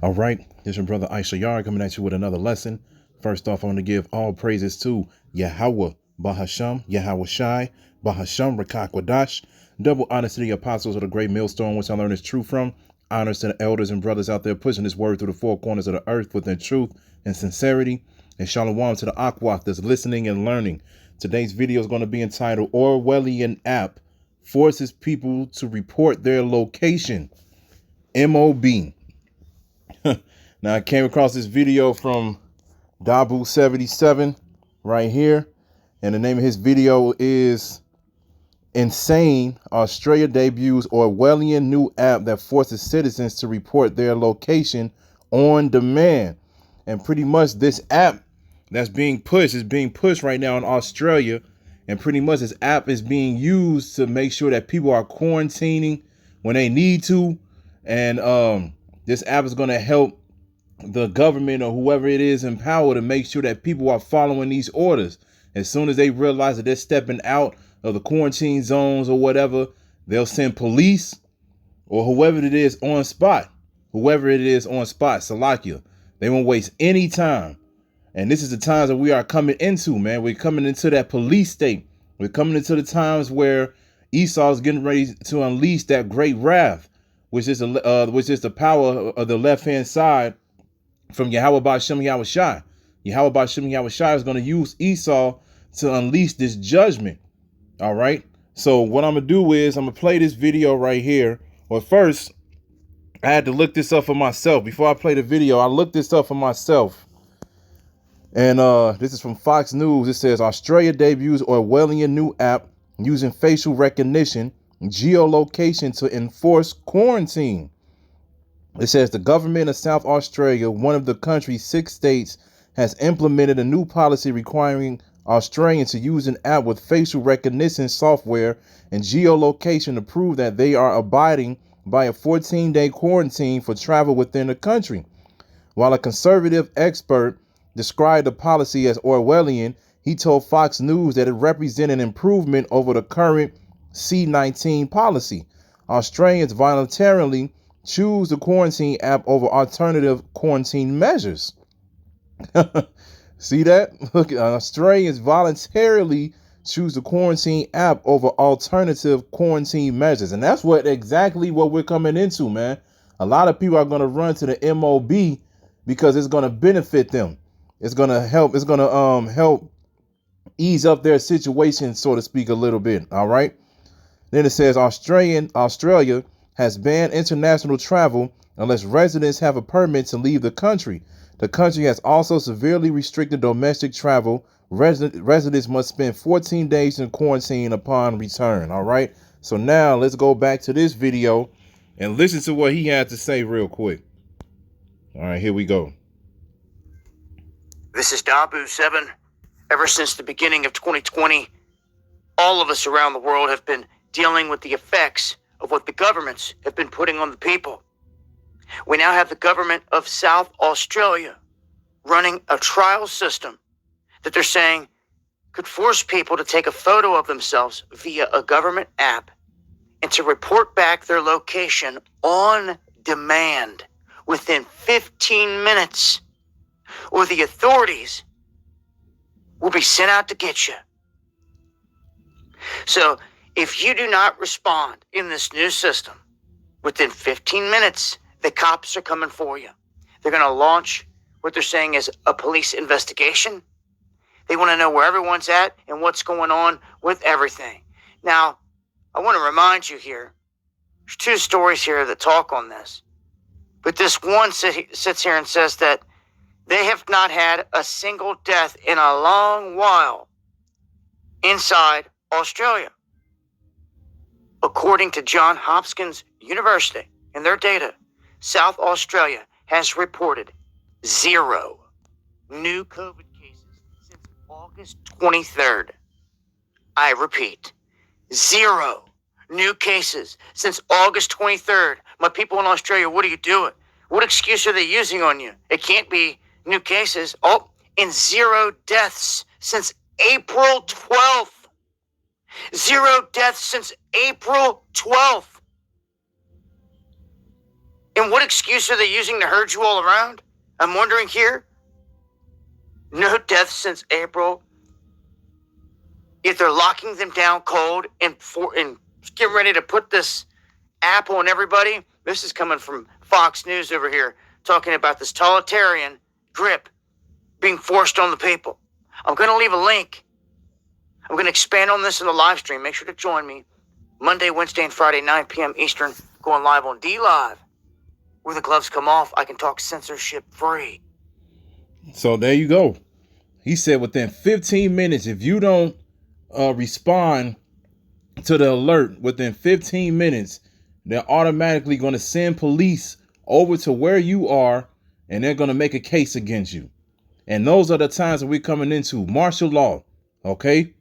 All right, this is your brother Issachar coming at you with another lesson. First off, I want to give all praises to Yahweh, Bahasham, Yahweh Shai, Bahasham, Rachaa Quadash. Double honors to the apostles of the great millstone, which I learned this truth from. Honors to the elders and brothers out there pushing this word through the four corners of the earth within truth and sincerity. And shalom to the Aquath that's listening and learning. Today's video is going to be entitled Orwellian App Forces People to Report Their Location. MOB. Now, I came across this video from Dabu77 right here. And the name of his video is Insane. Australia debuts Orwellian new app that forces citizens to report their location on demand. And pretty much this app that's being pushed is being pushed right now in Australia. And pretty much this app is being used to make sure that people are quarantining when they need to. And this app is going to help the government or whoever it is in power to make sure that people are following these orders. As soon as they realize that they're stepping out of the quarantine zones or whatever, they'll send police or whoever it is on spot. Salakia. They won't waste any time. And this is the times that we are coming into, man. We're coming into that police state. We're coming into the times where Esau is getting ready to unleash that great wrath, which is the power of the left-hand side from Yahweh Ba'Shem Yahweh Shai. Yahweh Ba'Shem Yahweh Shai is going to use Esau to unleash this judgment. All right. So what I'm going to do is I'm going to play this video right here. Well, first, I had to look this up for myself. Before I play the video, I looked this up for myself. And this is from Fox News. It says Australia debuts Orwellian new app using facial recognition, geolocation to enforce quarantine. It says the government of South Australia, one of the country's 6 states, has implemented a new policy requiring Australians to use an app with facial recognition software and geolocation to prove that they are abiding by a 14-day quarantine for travel within the country. While a conservative expert described the policy as Orwellian, he told Fox News that it represented an improvement over the current C-19 policy. Australians voluntarily choose the quarantine app over alternative quarantine measures. See that? Look, Australians voluntarily choose the quarantine app over alternative quarantine measures. And that's exactly what we're coming into, man. A lot of people are going to run to the MOB because it's going to benefit them. It's going to help. It's going to help ease up their situation, so to speak, a little bit. All right. Then it says Australia has banned international travel unless residents have a permit to leave the country. The country has also severely restricted domestic travel. Residents must spend 14 days in quarantine upon return. All right. So now let's go back to this video and listen to what he had to say real quick. All right, here we go. This is Dabu7. Ever since the beginning of 2020, all of us around the world have been dealing with the effects of what the governments have been putting on the people. We now have the government of South Australia running a trial system that they're saying could force people to take a photo of themselves via a government app and to report back their location on demand within 15 minutes, or the authorities will be sent out to get you. So if you do not respond in this new system, within 15 minutes, the cops are coming for you. They're going to launch what they're saying is a police investigation. They want to know where everyone's at and what's going on with everything. Now, I want to remind you here, there's 2 stories here that talk on this. But this one sits here and says that they have not had a single death in a long while inside Australia. According to Johns Hopkins University and their data, South Australia has reported 0 new COVID cases since August 23rd. I repeat, 0 new cases since August 23rd. My people in Australia, what are you doing? What excuse are they using on you? It can't be new cases. Oh, and 0 deaths since April 12th. 0 deaths since April 12th. And what excuse are they using to herd you all around? I'm wondering here. No deaths since April. If they're locking them down cold and getting ready to put this app on everybody, this is coming from Fox News over here, talking about this totalitarian grip being forced on the people. I'm going to leave a link. I'm going to expand on this in the live stream. Make sure to join me Monday, Wednesday, and Friday, 9 p.m. Eastern, going live on D-Live. Where the gloves come off, I can talk censorship free. So there you go. He said within 15 minutes, if you don't respond to the alert within 15 minutes, they're automatically going to send police over to where you are, and they're going to make a case against you. And those are the times that we're coming into martial law. Okay.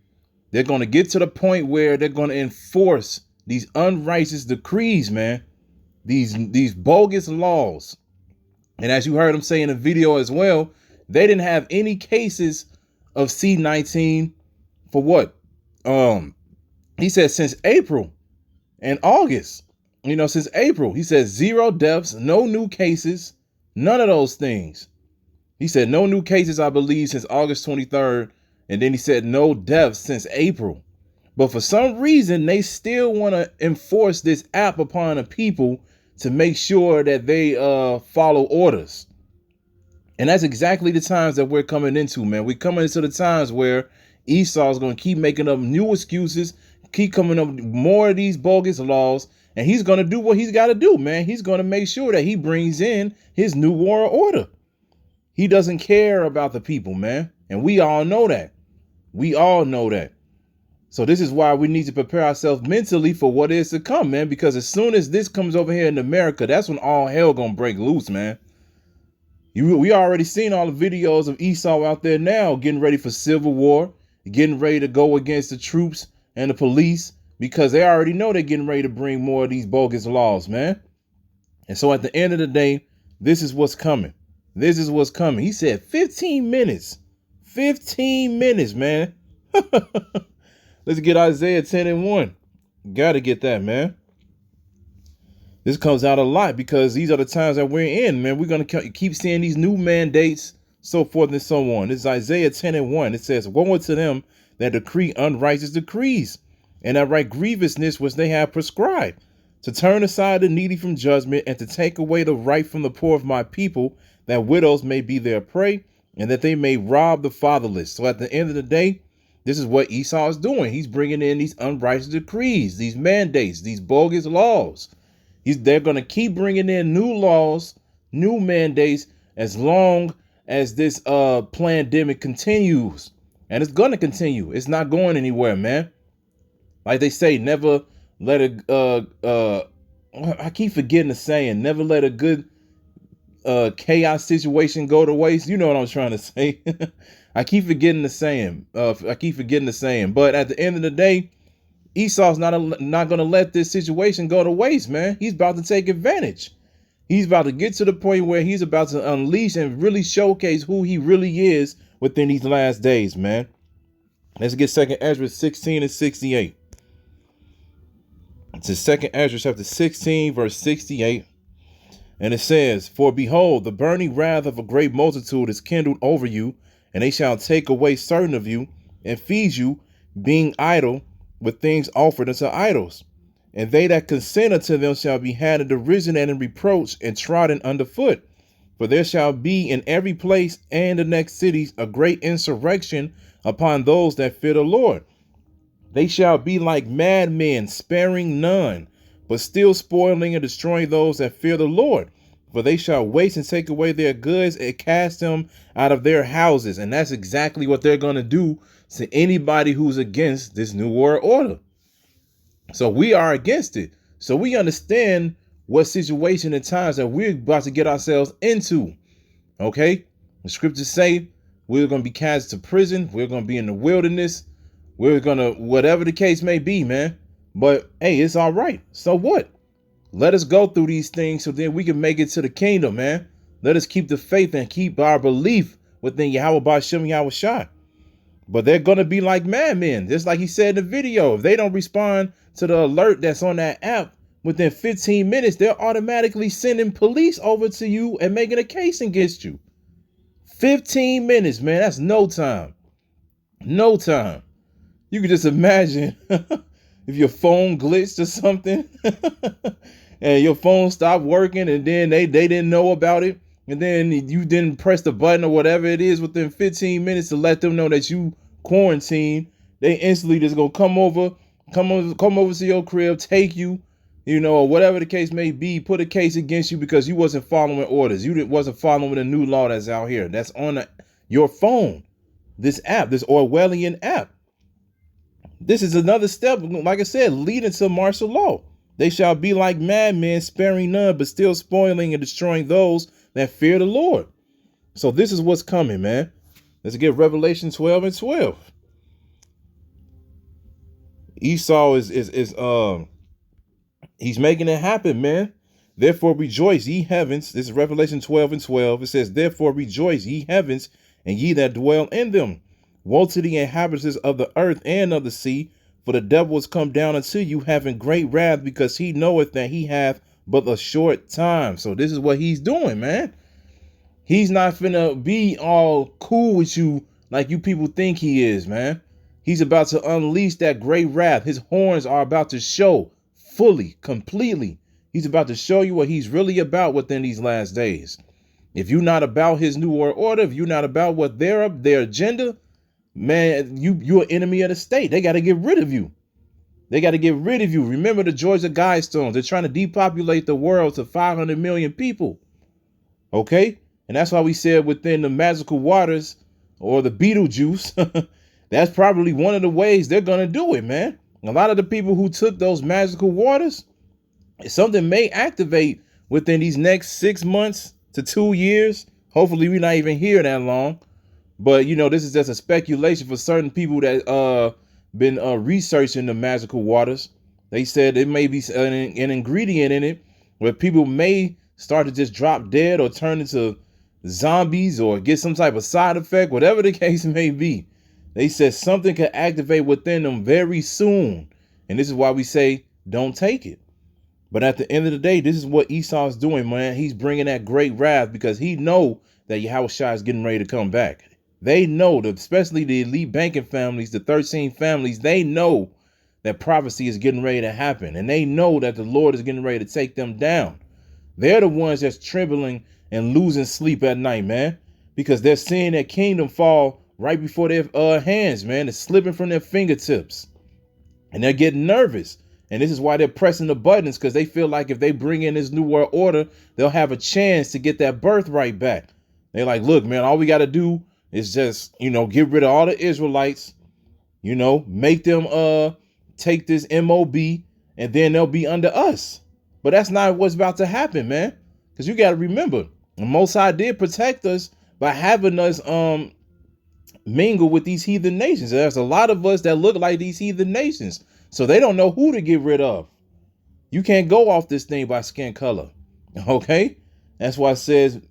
They're going to get to the point where they're going to enforce these unrighteous decrees, man. These bogus laws. And as you heard him say in the video as well, they didn't have any cases of C-19 for what? He said since April and August, since April, he said 0 deaths, no new cases, none of those things. He said no new cases, I believe, since August 23rd. And then he said no deaths since April. But for some reason, they still want to enforce this app upon the people to make sure that they follow orders. And that's exactly the times that we're coming into, man. We're coming into the times where Esau is going to keep making up new excuses, keep coming up with more of these bogus laws, and he's going to do what he's got to do, man. He's going to make sure that he brings in his new world order. He doesn't care about the people, man. And we all know that. We all know that. So this is why we need to prepare ourselves mentally for what is to come, man. Because as soon as this comes over here in America, that's when all hell gonna break loose, man. We already seen all the videos of Esau out there now getting ready for civil war, getting ready to go against the troops and the police, because they already know they're getting ready to bring more of these bogus laws, man. And so at the end of the day, this is what's coming. This is what's coming. He said 15 minutes. 15 minutes, man. Let's get Isaiah 10:1. Got to get that, man. This comes out a lot because these are the times that we're in, man. We're going to keep seeing these new mandates, so forth and so on. This is Isaiah 10:1. It says, woe unto them that decree unrighteous decrees, and that write grievousness which they have prescribed, to turn aside the needy from judgment, and to take away the right from the poor of my people, that widows may be their prey, and that they may rob the fatherless. So at the end of the day, this is what Esau is doing. He's bringing in these unrighteous decrees, these mandates, these bogus laws. They're going to keep bringing in new laws, new mandates, as long as this pandemic continues. And it's going to continue. It's not going anywhere, man. Like they say, never let I keep forgetting the saying, never let a good chaos situation go to waste. You know what I'm trying to say. I keep forgetting the saying. But at the end of the day, Esau's not going to let this situation go to waste, man. He's about to take advantage. He's about to get to the point where he's about to unleash and really showcase who he really is within these last days, man. Let's get 2nd Ezra 16 and 68. It's 2nd Ezra chapter 16, verse 68. And it says, for behold, the burning wrath of a great multitude is kindled over you, and they shall take away certain of you, and feed you, being idle, with things offered unto idols. And they that consent unto them shall be had in derision and in reproach, and trodden under foot. For there shall be in every place and the next cities a great insurrection upon those that fear the Lord. They shall be like madmen, sparing none, but still spoiling and destroying those that fear the Lord. For they shall waste and take away their goods and cast them out of their houses. And that's exactly what they're going to do to anybody who's against this new world order. So we are against it. So we understand what situation and times that we're about to get ourselves into. Okay? The scriptures say we're going to be cast to prison. We're going to be in the wilderness. We're going to, whatever the case may be, man. But hey, it's all right. So what? Let us go through these things so then we can make it to the kingdom, man. Let us keep the faith and keep our belief within Yahweh B'Shem Yahushua. But they're going to be like madmen. Just like he said in the video, if they don't respond to the alert that's on that app within 15 minutes, they're automatically sending police over to you and making a case against you. 15 minutes, man. That's no time. No time. You can just imagine if your phone glitched or something and your phone stopped working and then they didn't know about it. And then you didn't press the button or whatever it is within 15 minutes to let them know that you quarantined. They instantly just gonna come over to your crib, take you, or whatever the case may be, put a case against you because you wasn't following orders. You wasn't following the new law that's out here. That's on your phone. This app, this Orwellian app. This is another step, like I said, leading to martial law. They shall be like madmen, sparing none, but still spoiling and destroying those that fear the Lord. So this is what's coming, man. Let's get Revelation 12 and 12. Esau is he's making it happen, man. Therefore rejoice, ye heavens. This is Revelation 12 and 12. It says, therefore rejoice, ye heavens, and ye that dwell in them. Woe to the inhabitants of the earth and of the sea, for the devil is come down unto you, having great wrath, because he knoweth that he hath but a short time. So this is what he's doing, man. He's not finna be all cool with you like you people think he is, man. He's about to unleash that great wrath. His horns are about to show fully, completely. He's about to show you what he's really about within these last days. If you're not about his new world order, if you're not about what their agenda, man, you're an enemy of the state. They got to get rid of you. They got to get rid of you. Remember the Georgia Guidestones. They're trying to depopulate the world to 500 million people. Okay? And that's why we said within the magical waters or the Beetlejuice, that's probably one of the ways they're going to do it, man. A lot of the people who took those magical waters, something may activate within these next 6 months to 2 years. Hopefully we're not even here that long. But, this is just a speculation for certain people that been researching the magical waters. They said it may be an ingredient in it where people may start to just drop dead or turn into zombies or get some type of side effect, whatever the case may be. They said something could activate within them very soon. And this is why we say don't take it. But at the end of the day, this is what Esau's doing, man. He's bringing that great wrath because he know that Yahushua is getting ready to come back. They know, especially the elite banking families, the 13 families, they know that prophecy is getting ready to happen. And they know that the Lord is getting ready to take them down. They're the ones that's trembling and losing sleep at night, man, because they're seeing their kingdom fall right before their hands, man. It's slipping from their fingertips. And they're getting nervous. And this is why they're pressing the buttons, because they feel like if they bring in this new world order, they'll have a chance to get that birthright back. They're like, look, man, all we got to do is just, get rid of all the Israelites, make them take this MOB, and then they'll be under us. But that's not what's about to happen, man. Because you got to remember, the Most High did protect us by having us mingle with these heathen nations. There's a lot of us that look like these heathen nations. So they don't know who to get rid of. You can't go off this thing by skin color. Okay? That's why it says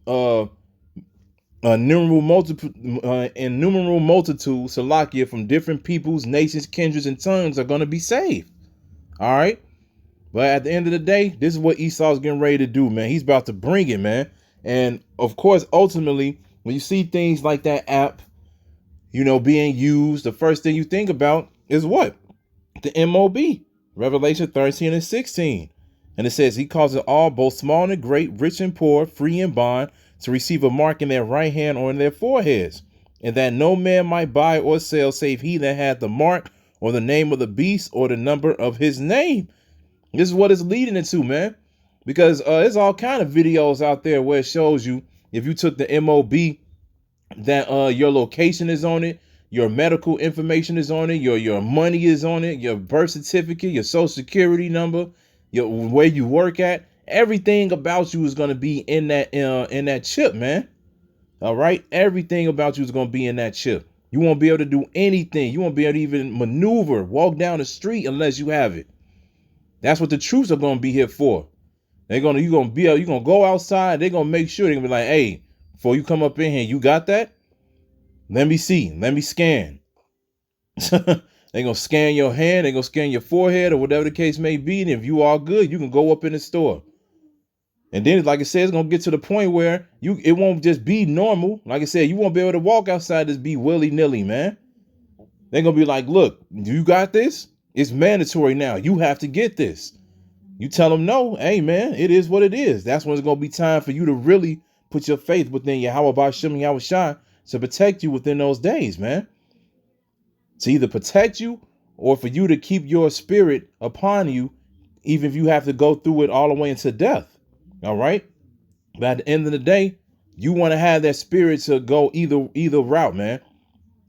innumerable multitude, Salakia, from different peoples, nations, kindreds, and tongues are going to be saved. All right? But at the end of the day, this is what Esau's getting ready to do, man. He's about to bring it, man. And of course, ultimately, when you see things like that app, being used, the first thing you think about is what? The MOB, Revelation 13 and 16. And it says, he causes all, both small and great, rich and poor, free and bond, to receive a mark in their right hand or in their foreheads, and that no man might buy or sell save he that had the mark or the name of the beast or the number of his name. This is what it's leading into, man, because there's all kind of videos out there where it shows you if you took the MOB that your location is on it, your medical information is on it, your money is on it, your birth certificate, your social security number, where you work at. Everything about you is going to be in that chip, man. All right. Everything about you is going to be in that chip. You won't be able to do anything. You won't be able to even maneuver, walk down the street unless you have it. That's what the troops are going to be here for. You're going to go outside. They're going to make sure they're going to be like, hey, before you come up in here, you got that? Let me see. Let me scan. They're going to scan your hand. They're going to scan your forehead or whatever the case may be. And if you all good, you can go up in the store. And then, like I said, it's going to get to the point where it won't just be normal. Like I said, you won't be able to walk outside just be willy-nilly, man. They're going to be like, look, you got this? It's mandatory now. You have to get this. You tell them no. Hey, man, it is what it is. That's when it's going to be time for you to really put your faith within Yahweh Ba'Shem and Yahushua to protect you within those days, man. To either protect you or for you to keep your spirit upon you, even if you have to go through it all the way into death. All right. But at the end of the day, you want to have that spirit to go either route, man.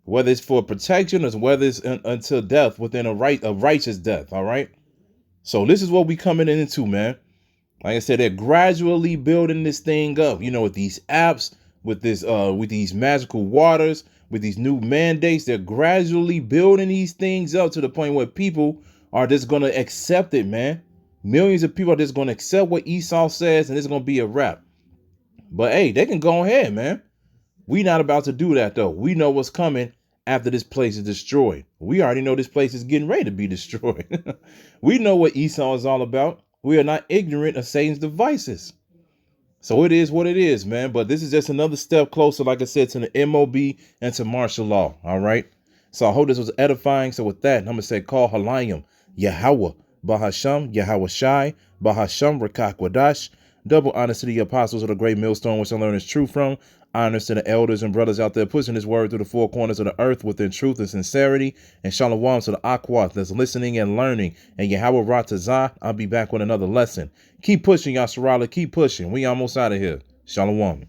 Whether it's for protection or whether it's until death within a righteous death. All right. So this is what we coming into, man. Like I said, they're gradually building this thing up, you know, with these apps, with these magical waters, with these new mandates. They're gradually building these things up to the point where people are just going to accept it, man. Millions of people are just going to accept what Esau says, and it's going to be a wrap. But hey, they can go ahead, man. We not about to do that, though. We know what's coming after this place is destroyed. We already know this place is getting ready to be destroyed. We know what Esau is all about. We are not ignorant of Satan's devices. So it is what it is, man. But this is just another step closer, like I said, to the MOB and to martial law. All right. So I hope this was edifying. So with that, I'm going to say, call Halayim, Yahweh, Bahasham, Yahweh Shai, Bahasham, Rachaa Quadash. Double honors to the apostles of the great millstone, which I learned is true from. Honors to the elders and brothers out there pushing this word through the four corners of the earth within truth and sincerity. And shalom to the Aquat that's listening and learning. And Yahweh Ratazah, I'll be back with another lesson. Keep pushing, Yasharala. Keep pushing. We almost out of here. Shalom.